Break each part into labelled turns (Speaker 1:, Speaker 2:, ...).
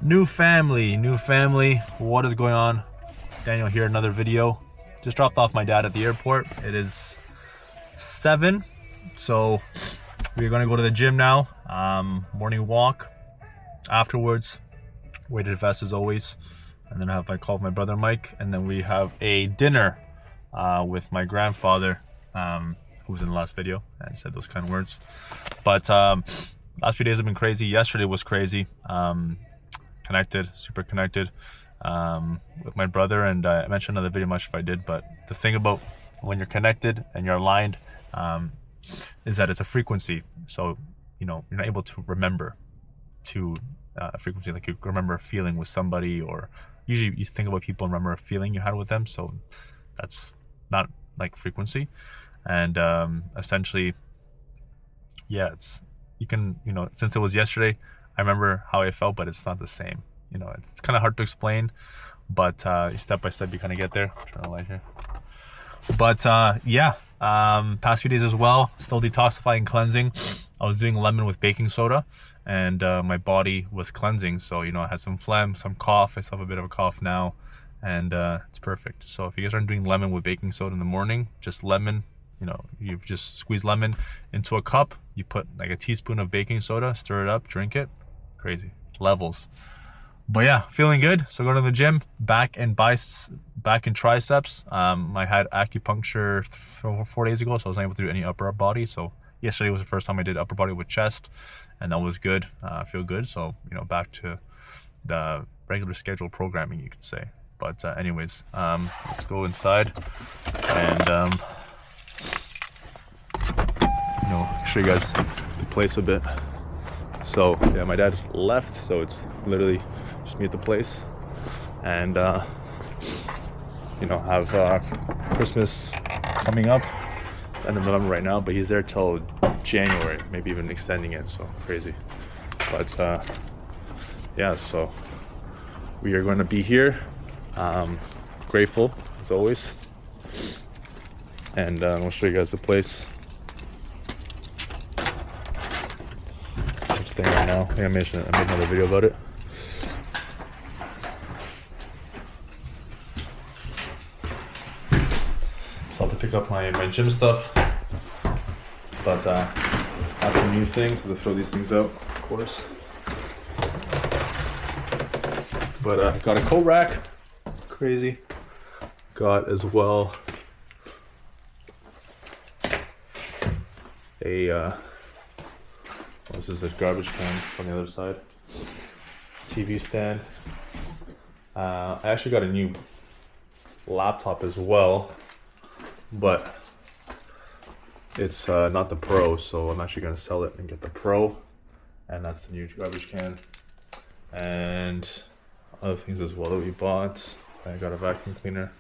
Speaker 1: New family. What is going on? Daniel here, another video. Just dropped off my dad at the airport. It is 7, so we're gonna go to the gym now. Morning walk. Afterwards, weighted vest as always, and then I have my call with my brother Mike, and then we have a dinner with my grandfather, who was in the last video and said those kind of words. But last few days have been crazy. Yesterday was crazy. Super connected with my brother, and I mentioned another video, much if I did, but the thing about when you're connected and you're aligned is that it's a frequency. So you're not able to remember to a frequency, like you remember a feeling with somebody, or usually you think about people and remember a feeling you had with them, so that's not like frequency. And essentially, yeah, it's since it was yesterday, I remember how I felt, but it's not the same. It's kind of hard to explain, but step by step you kind of get there. Turn the light here. But past few days as well, still detoxifying, cleansing. I was doing lemon with baking soda, and my body was cleansing. So I had some phlegm, some cough. I still have a bit of a cough now, and it's perfect. So if you guys aren't doing lemon with baking soda in the morning, just lemon. You just squeeze lemon into a cup. You put like a teaspoon of baking soda, stir it up, drink it. Crazy levels. But yeah, feeling good. So going to the gym, back and triceps. I had acupuncture 4 days ago, so I wasn't able to do any upper body. So yesterday was the first time I did upper body with chest, and that was good. I feel good. So back to the regular scheduled programming, you could say. But anyways, let's go inside and show you guys the place a bit. So yeah, my dad left, so it's literally just me at the place, and have Christmas coming up. It's end of November right now, but he's there till January, maybe even extending it, so crazy. But yeah, so we are going to be here, grateful as always, and I'll show you guys the place. Right now, I think I made another video about it. So I'll have to pick up my gym stuff, but I have some new things. I'm gonna throw these things out, of course. But I got a coat rack, crazy. Got as well a this is the garbage can on the other side. TV stand. I actually got a new laptop as well, but it's not the Pro, so I'm actually going to sell it and get the Pro. And that's the new garbage can. And other things as well that we bought. I got a vacuum cleaner.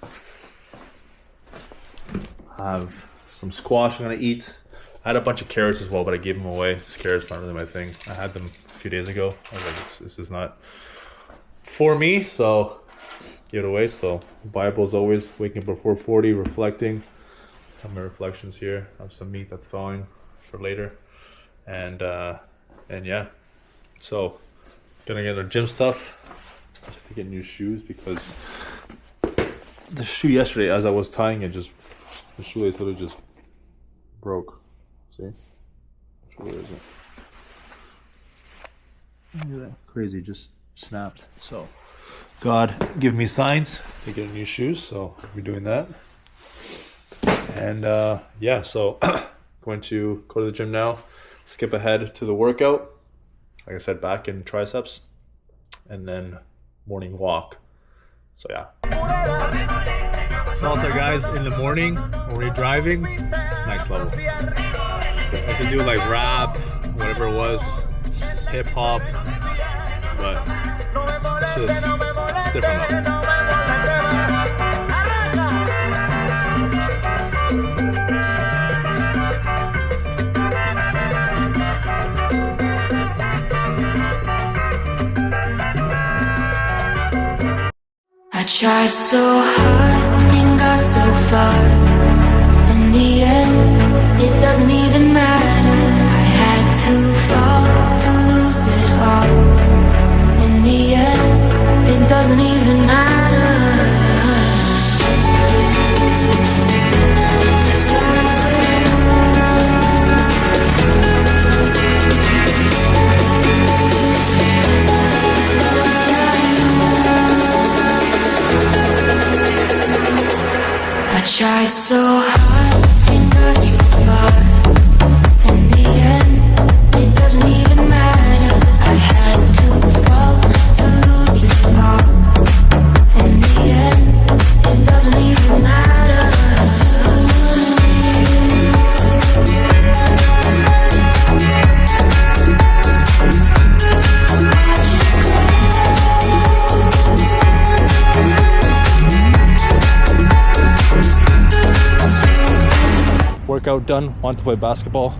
Speaker 1: I have some squash I'm going to eat. I had a bunch of carrots as well, but I gave them away. Carrots not really my thing. I had them a few days ago. I was like, this is not for me, so give it away. So Bible as always, waking up at 4:40, reflecting. Have my reflections here. I have some meat that's thawing for later, and yeah. So gonna get our gym stuff. I have to get new shoes because the shoe yesterday, as I was tying it, the shoelace literally just broke. See? Where is it? Look at that. Crazy, just snapped. So, God give me signs to get new shoes, so I'll be doing that. And yeah, so going to go to the gym now, skip ahead to the workout. Like I said, back and triceps, and then morning walk. So yeah. Salsa guys in the morning when we're driving, next level. I used to do like rap, whatever it was, hip hop, but it's just different level.
Speaker 2: I tried so hard and got so far. In the end, it doesn't even matter. I had to fall to lose it all. In the end. tried so hard and got so far. In the end, it doesn't even matter. I had to fall to lose it all. In the end, it doesn't even matter.
Speaker 1: Workout done. Wanted to play basketball,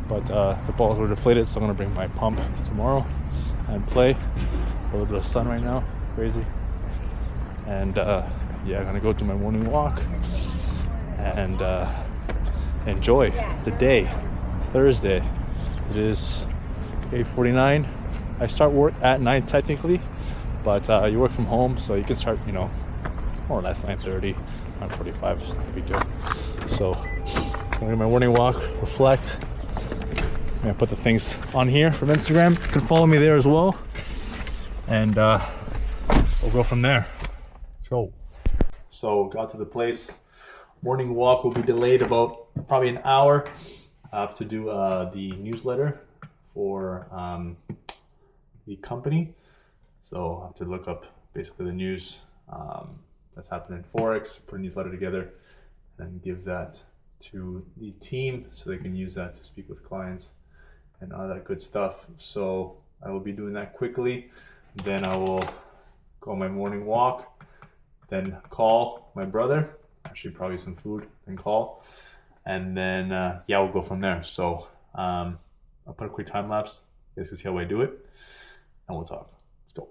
Speaker 1: but the balls were deflated, so I'm gonna bring my pump tomorrow and play. A little bit of sun right now, crazy. And yeah, I'm gonna go do my morning walk and enjoy the day. Thursday. It is 8:49. I start work at 9 technically, but you work from home, so you can start, you know, more or less 9:30, 9:45. It's not a big deal. So I'm gonna do my morning walk, reflect. I'm gonna put the things on here from Instagram. You can follow me there as well, and we'll go from there. Let's go. So got to the place. Morning walk will be delayed about probably an hour. I have to do the newsletter for the company, so I'll have to look up basically the news that's happening in Forex, put a newsletter together, and give that to the team so they can use that to speak with clients and all that good stuff. So I will be doing that quickly. Then I will go on my morning walk, then call my brother, actually probably some food, then call, and then yeah, we'll go from there. So I'll put a quick time lapse. You guys can see how I do it, and we'll talk. Let's go.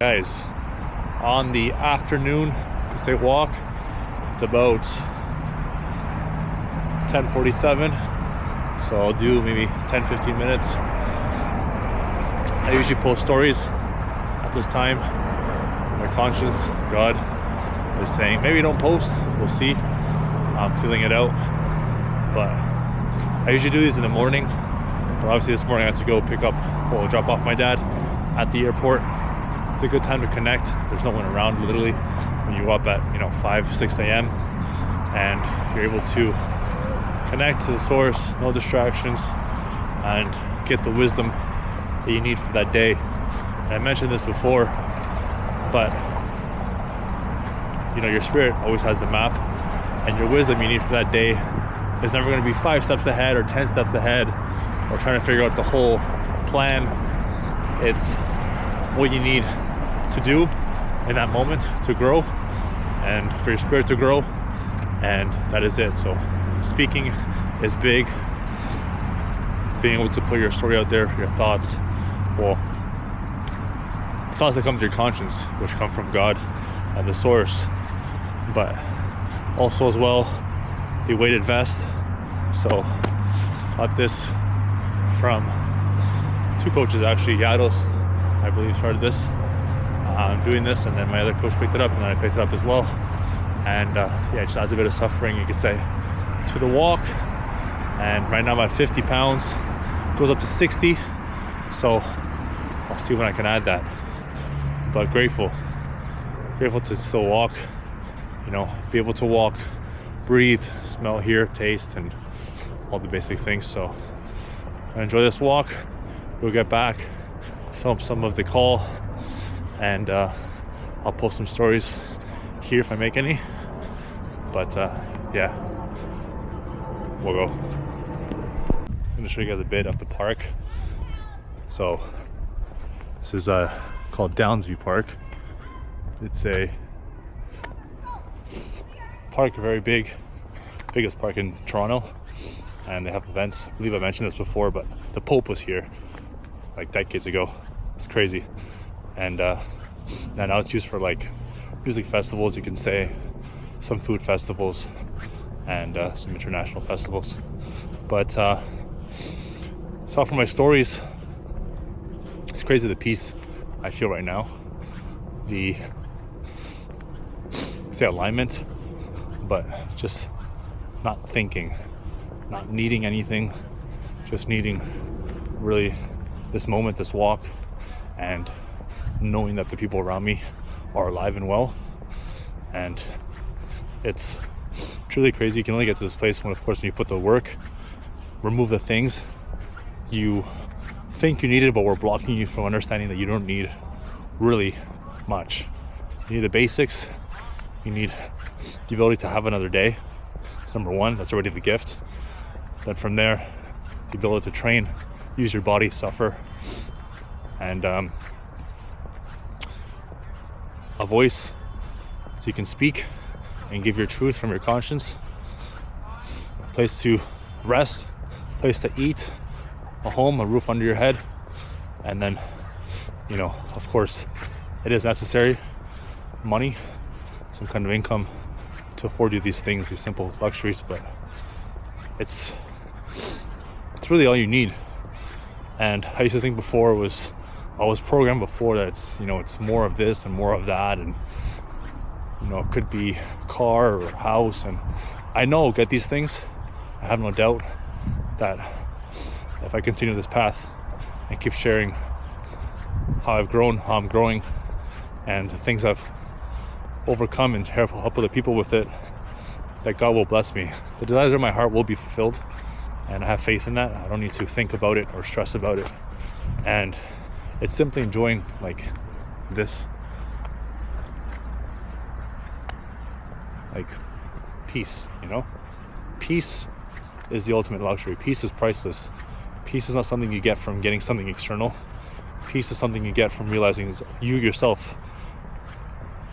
Speaker 1: Guys, on the afternoon, I say walk, it's about 10:47, so I'll do maybe 10-15 minutes. I usually post stories at this time. My conscience, God, is saying maybe don't post, we'll see. I'm feeling it out, but I usually do these in the morning, but obviously this morning I have to go drop off my dad at the airport. It's a good time to connect. There's no one around, literally, when you up at 5-6 a.m. and you're able to connect to the source, no distractions, and get the wisdom that you need for that day. And I mentioned this before, but your spirit always has the map, and your wisdom you need for that day is never going to be 5 steps ahead or 10 steps ahead or trying to figure out the whole plan. It's what you need to do in that moment to grow and for your spirit to grow, and that is it. So speaking is big. Being able to put your story out there, your thoughts, thoughts that come to your conscience, which come from God and the source, but also as well the weighted vest. So got this from 2 coaches actually. Yados, I believe, started this. I'm doing this, and then my other coach picked it up, and then I picked it up as well. And yeah, it just adds a bit of suffering, you could say, to the walk. And right now I'm at 50 pounds, goes up to 60. So I'll see when I can add that. But grateful to still walk, be able to walk, breathe, smell, hear, taste, and all the basic things. So I enjoy this walk. We'll get back, film some of the call, and I'll post some stories here if I make any. But yeah, we'll go. I'm gonna show you guys a bit of the park. So this is called Downsview Park. It's a park, very big, biggest park in Toronto, and they have events. I believe I mentioned this before, but the Pope was here like decades ago. It's crazy. And now it's used for like music festivals, you can say, some food festivals, and some international festivals. But so for my stories, it's crazy the peace I feel right now, the alignment, but just
Speaker 3: not thinking, not needing anything, just needing really this moment, this walk, and knowing that the people around me are alive and well. And it's truly crazy. You can only get to this place when, of course, when you put the work, remove the things you think you need it, but we're blocking you from understanding that you don't need really much. You need the basics. You need the ability to have another day. It's number one. That's already the gift. Then from there, the ability to train, use your body, suffer, and a voice so you can speak and give your truth from your conscience. A place to rest, a place to eat, a home, a roof under your head, and then, of course, it is necessary, money, some kind of income to afford you these things, these simple luxuries, but it's really all you need. And I used to think before I was programmed before that it's more of this and more of that, and it could be car or house, and I know I'll get these things. I have no doubt that if I continue this path and keep sharing how I've grown, how I'm growing, and the things I've overcome, and help other people with it, that God will bless me. The desires of my heart will be fulfilled, and I have faith in that. I don't need to think about it or stress about it, and it's simply enjoying this, peace. Peace is the ultimate luxury. Peace is priceless. Peace is not something you get from getting something external. Peace is something you get from realizing you yourself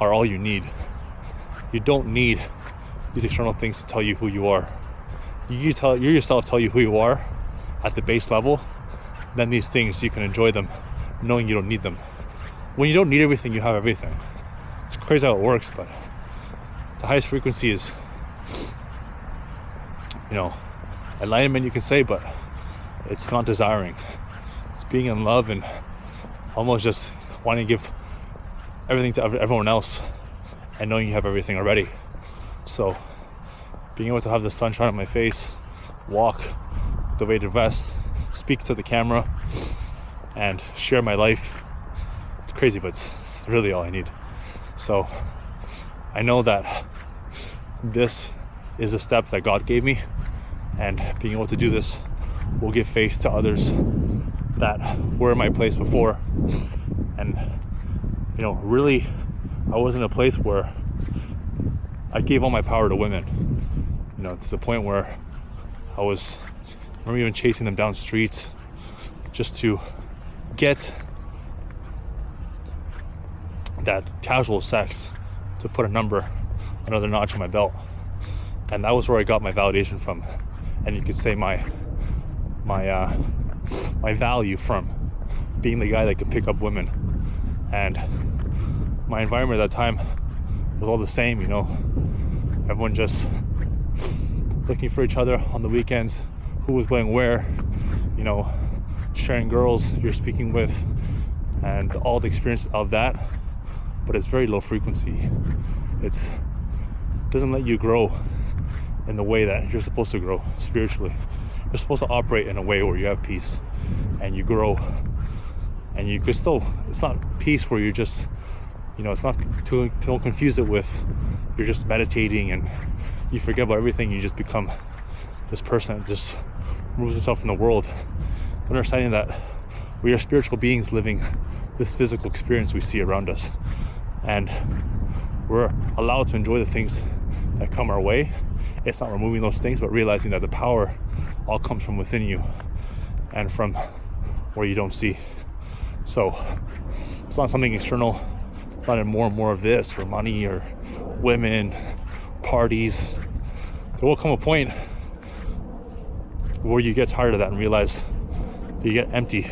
Speaker 3: are all you need. You don't need these external things to tell you who you are. You yourself tell you who you are at the base level. Then these things, you can enjoy them knowing you don't need them. When you don't need everything, you have everything. It's crazy how it works, but the highest frequency is, enlightenment, you can say, but it's not desiring. It's being in love and almost just wanting to give everything to everyone else and knowing you have everything already. So being able to have the sunshine on my face, walk the way to vest, speak to the camera, and share my life, it's crazy, but it's really all I need. So I know that this is a step that God gave me, and being able to do this will give faith to others that were in my place before. And really, I was in a place where I gave all my power to women, to the point where I remember even chasing them down streets just to get that casual sex, to put another notch on my belt. And that was where I got my validation from, and you could say my value from being the guy that could pick up women. And my environment at that time was all the same, everyone just looking for each other on the weekends, who was going where, sharing girls you're speaking with, and all the experience of that. But it's very low frequency. It doesn't let you grow in the way that you're supposed to grow spiritually. You're supposed to operate in a way where you have peace and you grow, and you could still, it's not peace where you're just, it's not to confuse it with you're just meditating and you forget about everything. You just become this person that just removes himself from the world, understanding that we are spiritual beings living this physical experience we see around us, and we're allowed to enjoy the things that come our way. It's not removing those things, but realizing that the power all comes from within you and from where you don't see. So it's not something external. It's not more and more of this, or money, or women, parties. There will come a point where you get tired of that and realize that you get empty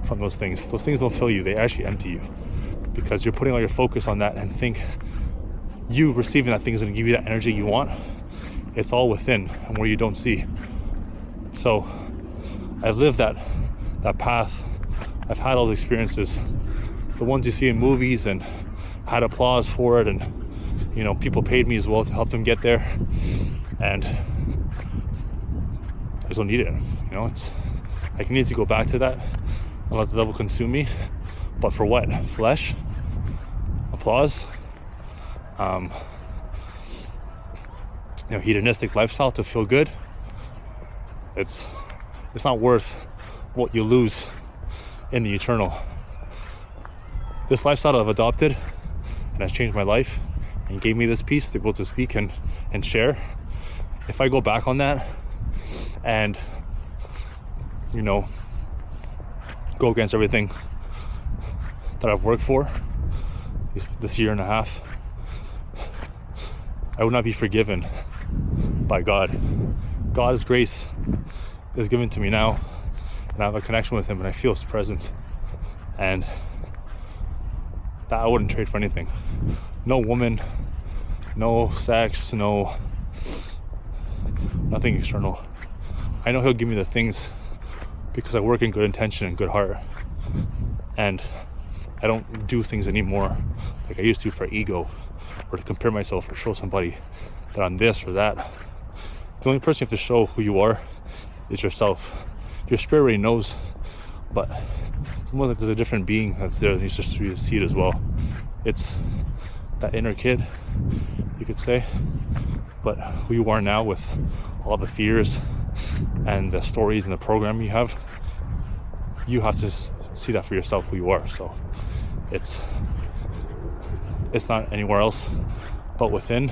Speaker 3: from those things. Those things don't fill you, they actually empty you, because you're putting all your focus on that and think you receiving that thing is going to give you that energy you want. It's all within and where you don't see. So I've lived that path. I've had all the experiences, the ones you see in movies, and had applause for it, and people paid me as well to help them get there. And I just don't need it. You know, it's I can easily go back to that and let the devil consume me. But for what? Flesh? Applause? Hedonistic lifestyle to feel good? It's not worth what you lose in the eternal. This lifestyle I've adopted and has changed my life and gave me this peace to be able to speak and share. If I go back on that and go against everything that I've worked for this year and a half, I would not be forgiven by God. God's grace is given to me now, and I have a connection with him, and I feel his presence, and that I wouldn't trade for anything. No woman, no sex, nothing external. I know he'll give me the things because I work in good intention and good heart, and I don't do things anymore like I used to for ego or to compare myself or show somebody that I'm this or that. The only person you have to show who you are is yourself. Your spirit already knows, but it's more like there's a different being that's there that needs to see it as well. It's that inner kid, you could say, but who you are now with all the fears and the stories and the program you have to see that for yourself, who you are. So it's not anywhere else but within,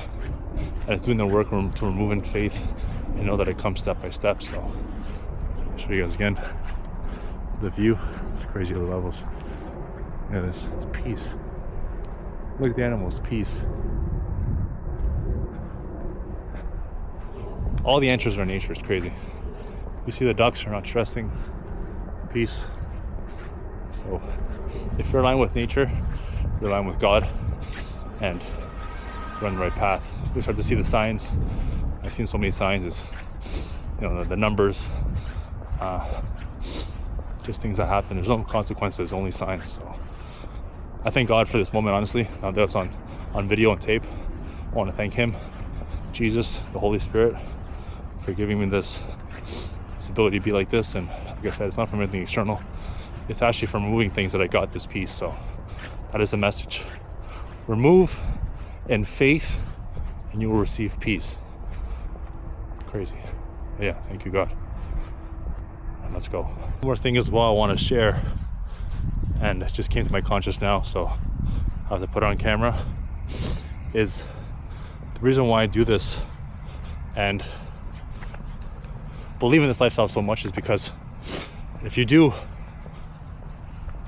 Speaker 3: and it's doing the work to removing faith and know that it comes step by step. So I'll show you guys again the view. It's crazy at the levels. Look at this, it's peace. Look at the animals, peace. All the answers are in nature. It's crazy. You see the ducks are not stressing. Peace. So if you're aligned with nature, you're aligned with God, and you're on the right path. You start to see the signs. I've seen so many signs, is the numbers, just things that happen. There's no consequences, only signs. So I thank God for this moment, honestly. Now that it's on video and tape, I want to thank him, Jesus, the Holy Spirit, for giving me this ability to be like this. And like I said, it's not from anything external. It's actually from removing things that I got this peace. So that is the message. Remove in faith and you will receive peace. Crazy. But yeah, thank you, God. And let's go. One more thing as well I want to share, and it just came to my conscious now, so I have to put it on camera, is the reason why I do this and believe in this lifestyle so much is because if you do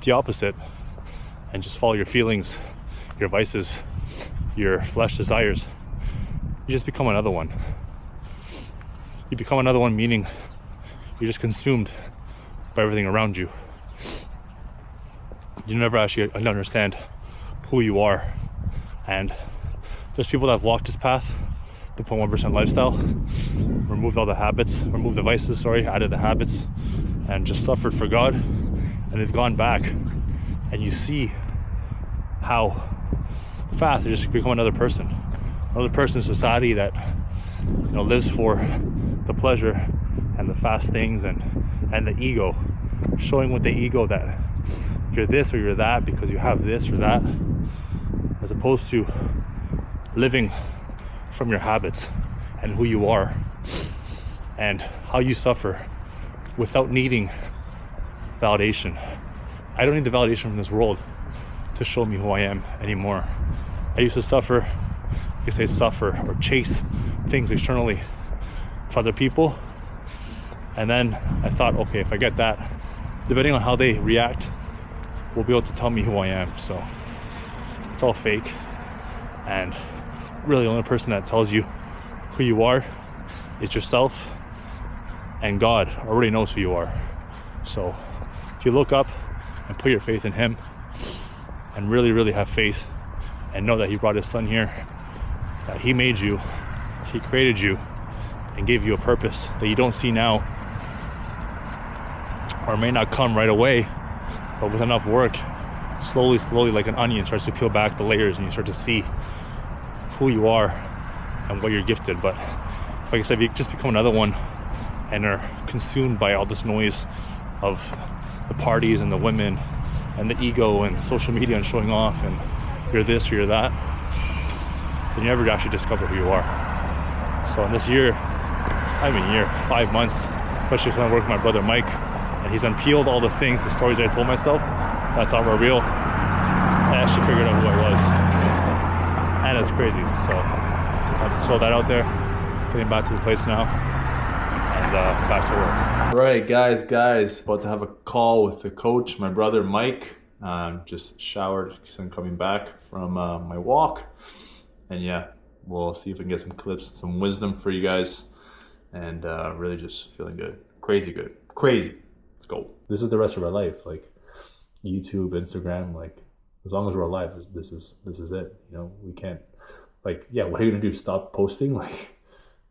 Speaker 3: the opposite and just follow your feelings, your vices, your flesh desires, you just become another one. You become another one, meaning you're just consumed by everything around you. You never actually understand who you are. And there's people that have walked this path, the 0.1% lifestyle, removed all the habits, removed the vices, added the habits, and just suffered for God. And they've gone back, and you see how fast they just become another person in society that lives for the pleasure and the fast things and the ego, showing with the ego that you're this or you're that because you have this or that, as opposed to living from your habits and who you are and how you suffer without needing validation. I don't need the validation from this world to show me who I am anymore. I used to suffer or chase things externally for other people, and then I thought, okay, if I get that, depending on how they react, will be able to tell me who I am. So it's all fake, and really the only person that tells you who you are is yourself, and God already knows who you are. So if you look up and put your faith in him and really, really have faith and know that he brought his son here, that he made you, he created you and gave you a purpose that you don't see now or may not come right away, but with enough work, slowly like an onion starts to peel back the layers and you start to see who you are and what you're gifted. But like I said, if you just become another one and are consumed by all this noise of the parties and the women and the ego and social media and showing off and you're this or you're that, then you never actually discover who you are. So in this year, 5 months, especially when I work with my brother Mike, and he's unpeeled all the things, the stories that I told myself that I thought were real, I actually figured out who I was. And it's crazy. So I have to throw that out there. Getting back to the place now and back to work.
Speaker 1: All right, guys, about to have a call with the coach, my brother Mike. Just showered and coming back from my walk. And yeah, we'll see if we can get some clips, some wisdom for you guys. And really just feeling good. Crazy good. Crazy. Let's go. This is the rest of our life. Like YouTube, Instagram, like as long as we're alive, this is it. You know, we can't, like, yeah, what are you gonna do? Stop posting? Like,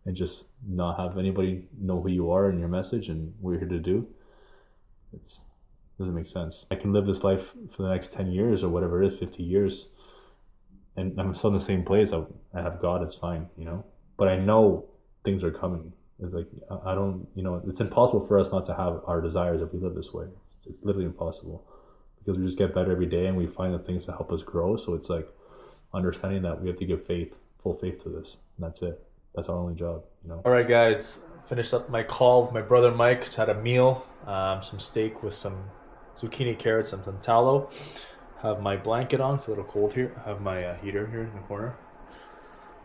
Speaker 1: and just not have anybody know who you are and your message and what you're here to do? It doesn't make sense. I can live this life for the next 10 years or whatever it is, 50 years, and I'm still in the same place. I have God, it's fine, you know? But I know things are coming. It's like, I don't, you know, it's impossible for us not to have our desires if we live this way. It's literally impossible, because we just get better every day and we find the things that help us grow. So it's like understanding that we have to give full faith to this, and that's it. That's our only job, you know. All right, guys, finished up my call with my brother Mike. Just had a meal, some steak with some zucchini, carrots, and some tallow. Have my blanket on. It's a little cold here. I have my heater here in the corner.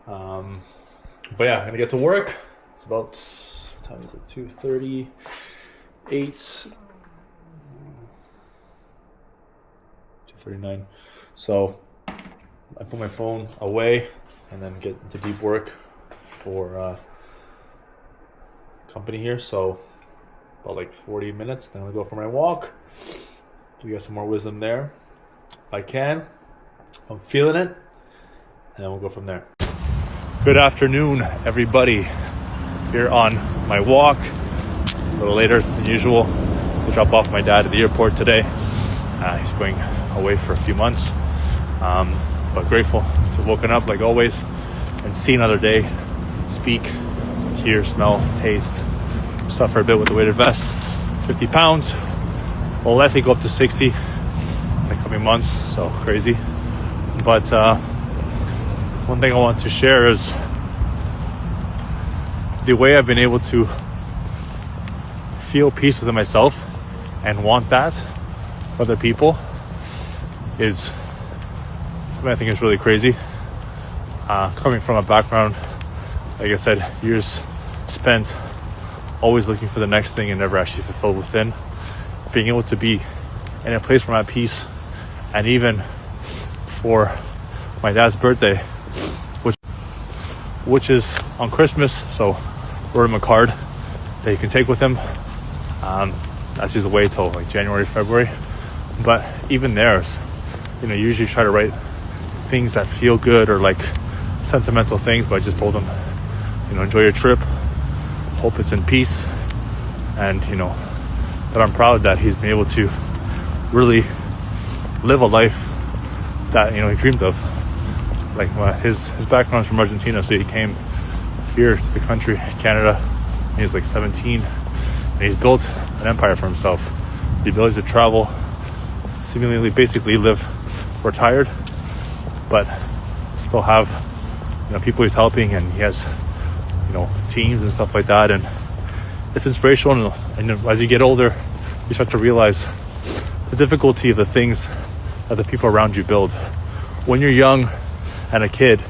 Speaker 1: But yeah, I'm gonna get to work. It's about, what time is it? 2:38. 2:39. So I put my phone away and then get into deep work for company here. So about like 40 minutes. Then I'll go for my walk. Do get some more wisdom there if I can. I'm feeling it, and then we'll go from there.
Speaker 3: Good afternoon, everybody. Here on my walk, a little later than usual, to drop off my dad at the airport today. He's going away for a few months, but grateful to have woken up like always and see another day, speak, hear, smell, taste, suffer a bit with the weighted vest. 50 pounds, will likely go up to 60 in the coming months, so crazy. But one thing I want to share is the way I've been able to feel peace within myself and want that for other people is something I think is really crazy. Coming from a background, like I said, years spent always looking for the next thing and never actually fulfilled within. Being able to be in a place where I'm at peace, and even for my dad's birthday, which is on Christmas, so wrote him a card that he can take with him. That's just away till like January, February. But even there's, you know, usually try to write things that feel good or like sentimental things, but I just told him, you know, enjoy your trip, hope it's in peace, and you know, that I'm proud that he's been able to really live a life that, you know, he dreamed of. Like his background's from Argentina, so he came here to the country, Canada, when he was like 17, and he's built an empire for himself. The ability to travel, seemingly basically live retired, but still have, you know, people he's helping, and he has, you know, teams and stuff like that, and it's inspirational. And as you get older, you start to realize the difficulty of the things that the people around you build. When you're young and a kid,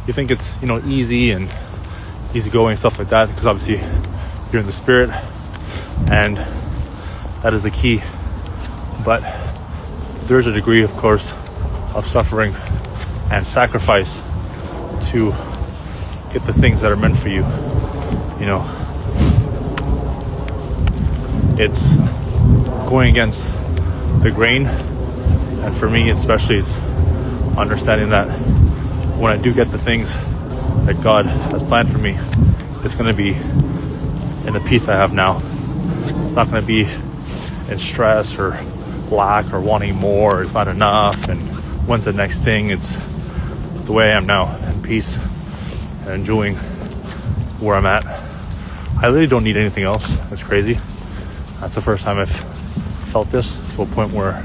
Speaker 3: you think it's, you know, easy and easygoing and stuff like that, because obviously you're in the spirit, and that is the key. But there's a degree, of course, of suffering and sacrifice to get the things that are meant for you. You know, it's going against the grain, and for me especially, it's understanding that when I do get the things that God has planned for me, it's going to be in the peace I have now. It's not going to be in stress or lack or wanting more. It's not enough, and when's the next thing? It's the way I am now, in peace and enjoying where I'm at, I really don't need anything else. It's crazy. That's the first time I've felt this to a point where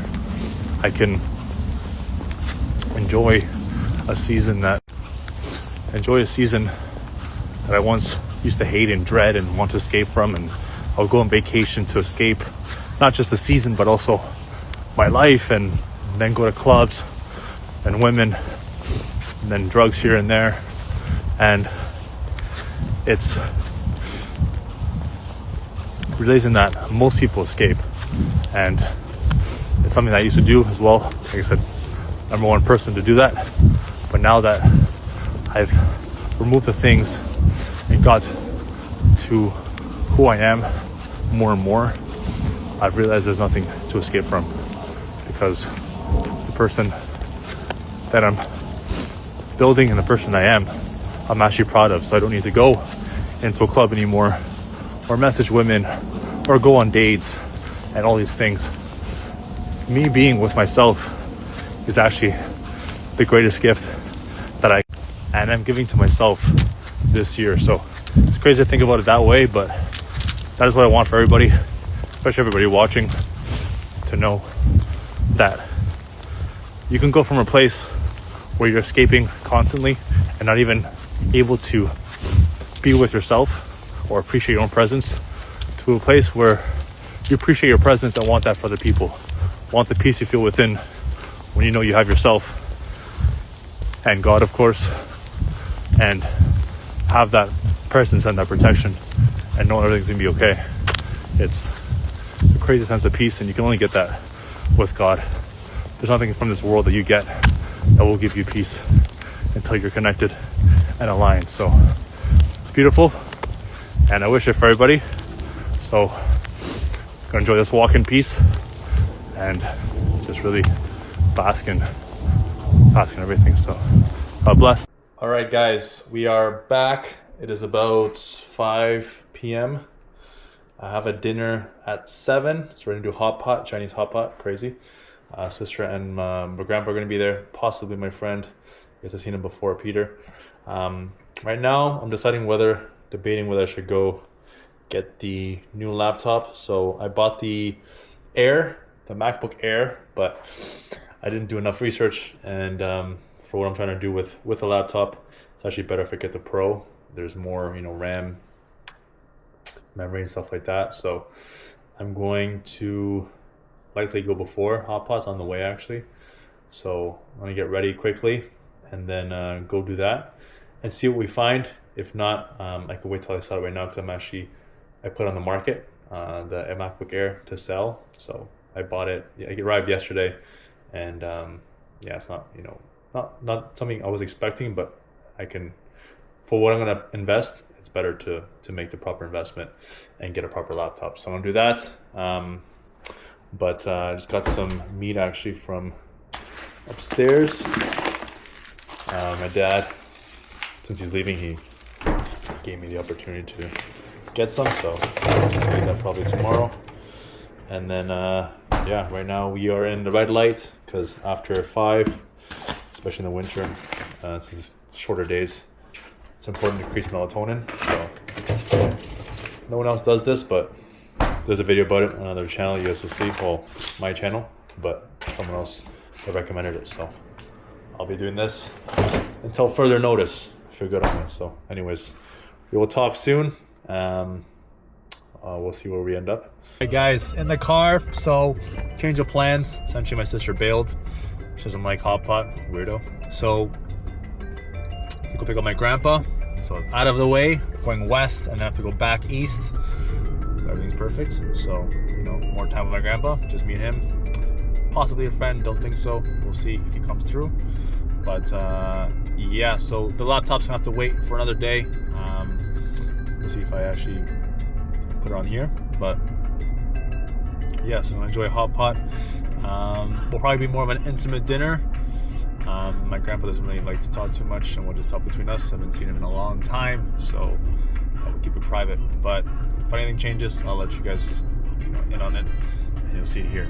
Speaker 3: I can enjoy a season that I once used to hate and dread and want to escape from, and I'll go on vacation to escape not just the season but also my life, and then go to clubs and women and then drugs here and there. And it's realizing that most people escape, and it's something that I used to do as well. Like I said, number one person to do that, but now that I've removed the things and got to who I am more and more, I've realized there's nothing to escape from, because the person that I'm building and the person I am, I'm actually proud of. So I don't need to go into a club anymore or message women or go on dates and all these things. Me being with myself is actually the greatest gift that I'm giving to myself this year. So it's crazy to think about it that way, but that is what I want for everybody, especially everybody watching, to know that you can go from a place where you're escaping constantly and not even able to be with yourself or appreciate your own presence, to a place where you appreciate your presence and want that for other people. Want the peace you feel within when you know you have yourself and God, of course, and have that presence and that protection and know everything's gonna be okay. It's a crazy sense of peace, and you can only get that with God. There's nothing from this world that you get that will give you peace until you're connected and aligned. So it's beautiful, and I wish it for everybody. So I'm gonna enjoy this walk in peace and just really bask in everything. So God bless.
Speaker 1: All right, guys, we are back. It is about 5 p.m. I have a dinner at 7. So we're gonna do hot pot, Chinese hot pot, crazy. Sister and my grandpa are gonna be there, possibly my friend. You guys have seen him before, Peter. Right now, I'm debating whether I should go get the new laptop. So I bought the MacBook Air, but I didn't do enough research, and for what I'm trying to do with a laptop, it's actually better if I get the Pro. There's more, RAM, memory and stuff like that. So I'm going to likely go before hot pot's on the way, actually. So I'm gonna get ready quickly and then go do that and see what we find. If not, I could wait till I sell it right now, because I put it on the market, the MacBook Air, to sell. So I bought it. It arrived yesterday, and it's not not something I was expecting, but I can, for what I'm gonna invest, it's better to make the proper investment and get a proper laptop. So I'm gonna do that. But I just got some meat actually from upstairs. My dad, since he's leaving, he gave me the opportunity to get some, so I'll do that probably tomorrow. And then right now we are in the red light, because after 5, especially in the winter, this is shorter days, it's important to increase melatonin. So no one else does this, but there's a video about it on another channel you guys will see. Well, my channel, but someone else recommended it, so I'll be doing this until further notice. I feel good on this. So anyways, we will talk soon. We'll see where we end up. Hey guys, in the car, so change of plans. Essentially my sister bailed. She doesn't like hot pot, weirdo. So I go pick up my grandpa. So out of the way, going west, and then I have to go back east. Everything's perfect. So, more time with my grandpa, just me and him. Possibly a friend, don't think so. We'll see if he comes through. But so the laptop's gonna have to wait for another day. We'll see if I actually put it on here. But so I'm gonna enjoy a hot pot. Will probably be more of an intimate dinner. My grandpa doesn't really like to talk too much, and we'll just talk between us. I haven't seen him in a long time, so I will keep it private. But if anything changes, I'll let you guys in on it, and you'll see it here.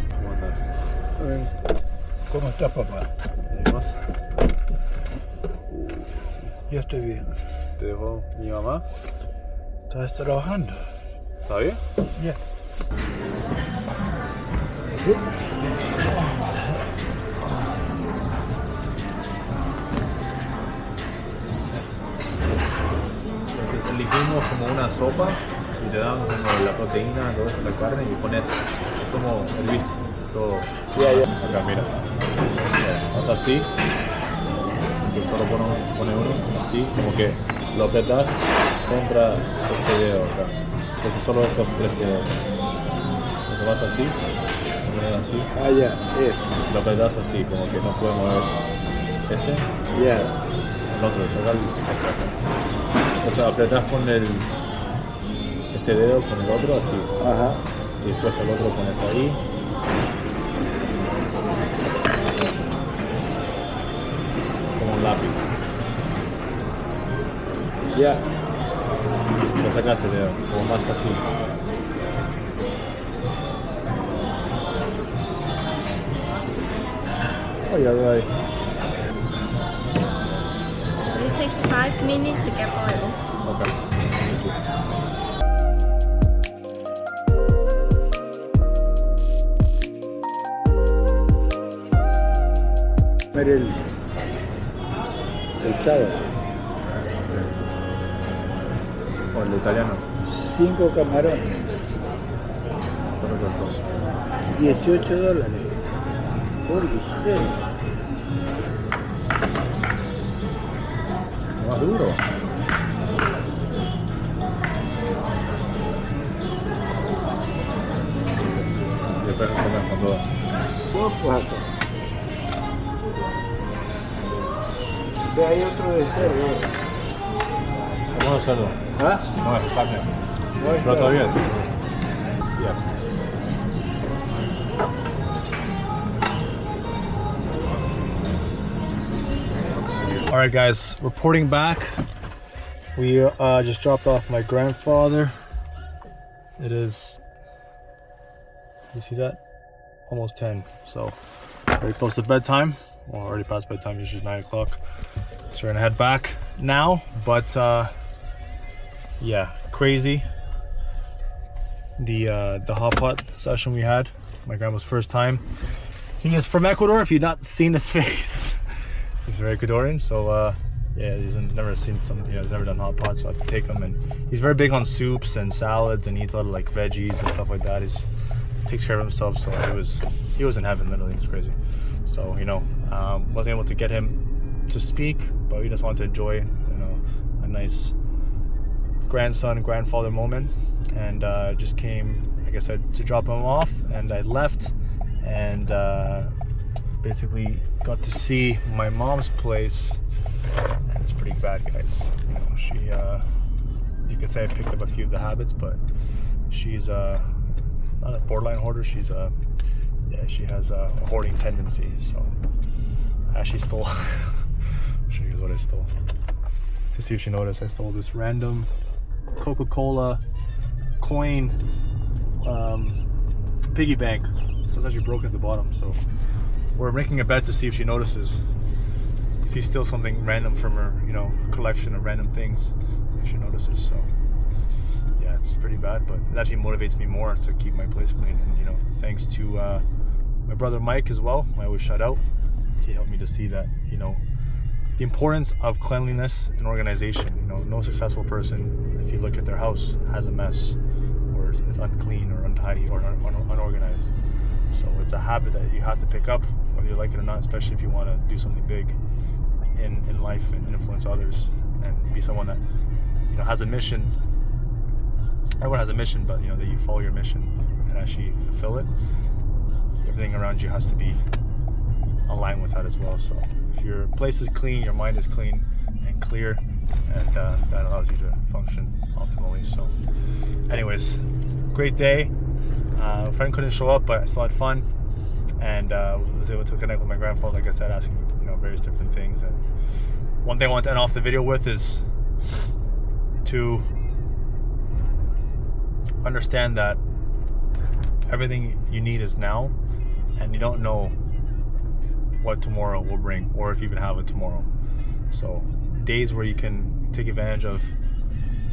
Speaker 4: ¿Cómo está, papá? Ya estoy bien.
Speaker 1: ¿Te dejó mi mamá?
Speaker 4: Estás trabajando.
Speaker 3: ¿Todavía?
Speaker 4: Ya.
Speaker 1: Entonces elegimos como una sopa y le dan como la proteína, todo eso, la carne y pones como hervís todo. Acá, mira. Haz así. Y solo pone uno, así, como que lo apretas contra este dedo acá. Entonces solo estos 3 dedos. Entonces vas así, lo pones así,
Speaker 4: Ya.
Speaker 1: lo apretas así, como que no puede mover ese.
Speaker 4: Ya.
Speaker 1: El otro, sacar el. O sea, apretas con este dedo con el otro así.
Speaker 4: Ajá.
Speaker 1: Y después el otro pones ahí. Como un lápiz.
Speaker 4: Ya.
Speaker 1: Lo sacaste el dedo, como más así. Ay, ay, ay.
Speaker 5: It takes 5 minutes to get oil.
Speaker 1: Okay.
Speaker 4: Comer el sábado.
Speaker 1: O el italiano.
Speaker 4: 5 camarones. $18. Por qué.
Speaker 1: Más duro. Después comes con todo.
Speaker 4: Pues acá. Ve, hay otro de cerdo.
Speaker 1: Vamos a hacerlo.
Speaker 4: ¿Ah?
Speaker 1: No, es carne.
Speaker 4: No hay
Speaker 1: Pero todavía
Speaker 4: carne.
Speaker 1: sí. Ya. All right, guys, reporting back. We just dropped off my grandfather. It is, you see that? Almost 10, so very close to bedtime. Well, already past bedtime, usually 9 o'clock. So we're gonna head back now, but yeah, crazy. The hot pot session we had, my grandma's first time. He is from Ecuador, if you've not seen his face. He's very Ecuadorian, so yeah, he's never seen something, he's never done hot pot, so I have to take him. And he's very big on soups and salads and eats a lot of like veggies and stuff like that. He takes care of himself, so he was in heaven, literally. It's crazy. So, you know, wasn't able to get him to speak, but we just wanted to enjoy, you know, a nice grandson, grandfather moment. And just came, like I said, to drop him off, and I left and basically got to see my mom's place, and it's pretty bad, guys. You know, she you could say I picked up a few of the habits, but she's not a borderline hoarder. She's yeah, she has a hoarding tendency. So I actually stole I'll show you what I stole, to see if she noticed. I stole this random Coca-Cola coin piggy bank, so it's actually broken at the bottom. So we're making a bet to see if she notices, if you steal something random from her, you know, collection of random things, if she notices. So yeah, it's pretty bad, but it actually motivates me more to keep my place clean. And you know, thanks to my brother Mike as well, I always shout out. He helped me to see that, you know, the importance of cleanliness and organization. You know, no successful person, if you look at their house, has a mess or is unclean or untidy or unorganized. So it's a habit that you have to pick up, whether you like it or not, especially if you want to do something big in life and influence others and be someone that, you know, has a mission. Everyone has a mission, but you know, that you follow your mission and actually fulfill it. Everything around you has to be aligned with that as well. So if your place is clean, your mind is clean and clear, and that allows you to function optimally. So anyways, great day. A friend couldn't show up, but I still had fun, and was able to connect with my grandfather, like I said, asking, you know, various different things. And one thing I want to end off the video with is to understand that everything you need is now, and you don't know what tomorrow will bring, or if you even have a tomorrow. So days where you can take advantage of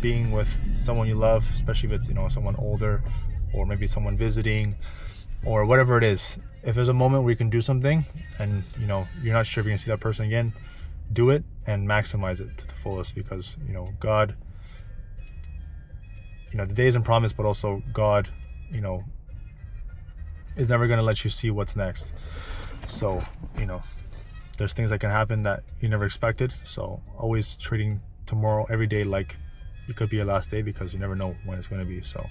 Speaker 1: being with someone you love, especially if it's, you know, someone older or maybe someone visiting or whatever it is. If there's a moment where you can do something and, you know, you're not sure if you're gonna see that person again, do it and maximize it to the fullest, because, you know, God, you know, the day isn't promised, but also God, you know, is never gonna let you see what's next. So, you know, there's things that can happen that you never expected. So always treating tomorrow, every day, like it could be your last day, because you never know when it's going to be. So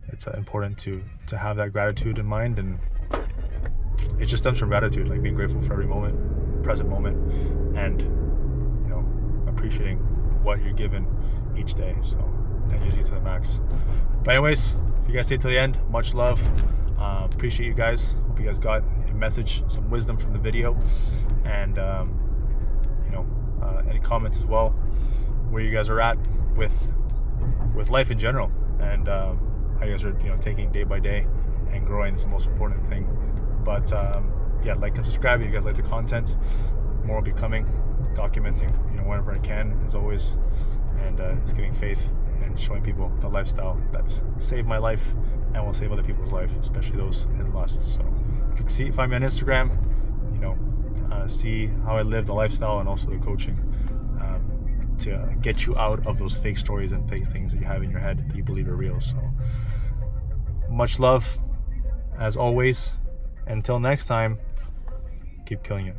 Speaker 1: it's important to have that gratitude in mind, and it just stems from gratitude, like being grateful for every moment, present moment, and, you know, appreciating what you're given each day. So that gives you to the max. But anyways, if you guys stay till the end, much love. Appreciate you guys. Hope you guys got a message, some wisdom from the video, and you know, any comments as well, where you guys are at with life in general, and how you guys are, you know, taking day by day and growing. Is the most important thing. But yeah, like and subscribe if you guys like the content. More will be coming, documenting, you know, whenever I can, as always, and just giving faith and showing people the lifestyle that's saved my life and will save other people's life, especially those in lust. So you can find me on Instagram, you know, see how I live the lifestyle and also the coaching, to get you out of those fake stories and fake things that you have in your head that you believe are real. So much love as always. Until next time, keep killing it.